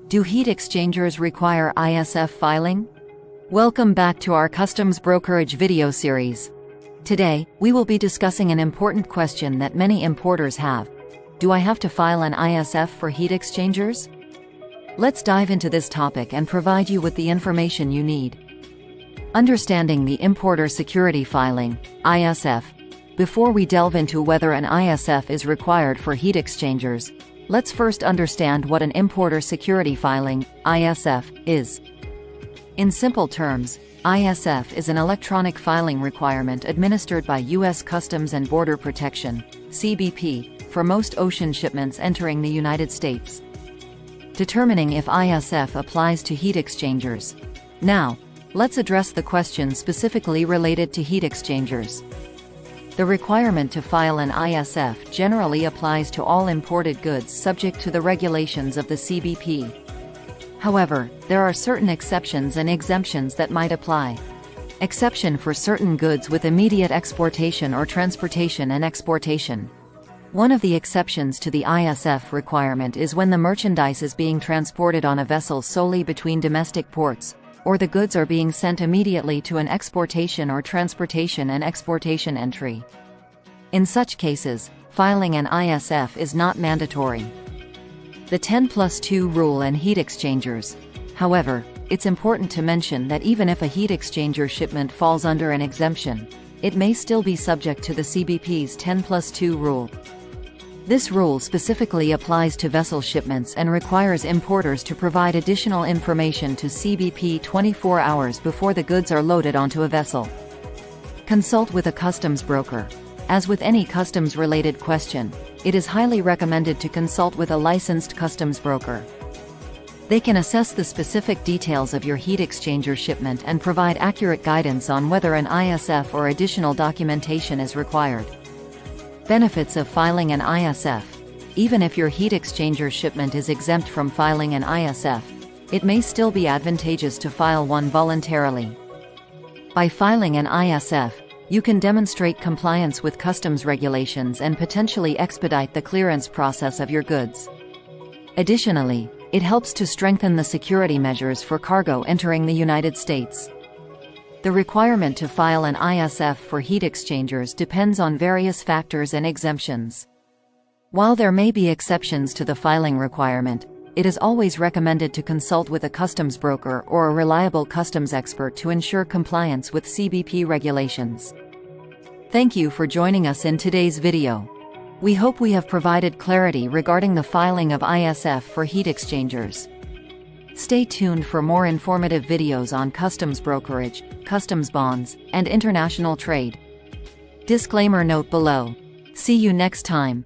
Do heat exchangers require ISF filing? Welcome back to our customs brokerage video series. Today, we will be discussing an important question that many importers have. Do I have to file an ISF for heat exchangers? Let's dive into this topic and provide you with the information you need. Understanding the importer security filing, ISF. Before we delve into whether an ISF is required for heat exchangers, let's first understand what an importer security filing, ISF, is. In simple terms, ISF is an electronic filing requirement administered by U.S. Customs and Border Protection, CBP, for most ocean shipments entering the United States. Determining if ISF applies to heat exchangers. Now, let's address the question specifically related to heat exchangers. The requirement to file an ISF generally applies to all imported goods subject to the regulations of the CBP. However, there are certain exceptions and exemptions that might apply. Exception for certain goods with immediate exportation or transportation and exportation. One of the exceptions to the ISF requirement is when the merchandise is being transported on a vessel solely between domestic ports, or the goods are being sent immediately to an exportation or transportation and exportation entry. In such cases, filing an ISF is not mandatory. The 10+2 rule and heat exchangers. However, it's important to mention that even if a heat exchanger shipment falls under an exemption, it may still be subject to the CBP's 10+2 rule. This rule specifically applies to vessel shipments and requires importers to provide additional information to CBP 24 hours before the goods are loaded onto a vessel. Consult with a customs broker. As with any customs-related question, it is highly recommended to consult with a licensed customs broker. They can assess the specific details of your heat exchanger shipment and provide accurate guidance on whether an ISF or additional documentation is required. Benefits of filing an ISF. Even if your heat exchanger shipment is exempt from filing an ISF, it may still be advantageous to file one voluntarily. By filing an ISF, you can demonstrate compliance with customs regulations and potentially expedite the clearance process of your goods. Additionally, it helps to strengthen the security measures for cargo entering the United States. The requirement to file an ISF for heat exchangers depends on various factors and exemptions. While there may be exceptions to the filing requirement, it is always recommended to consult with a customs broker or a reliable customs expert to ensure compliance with CBP regulations. Thank you for joining us in today's video. We hope we have provided clarity regarding the filing of ISF for heat exchangers. Stay tuned for more informative videos on customs brokerage, customs bonds, and international trade. Disclaimer note below. See you next time.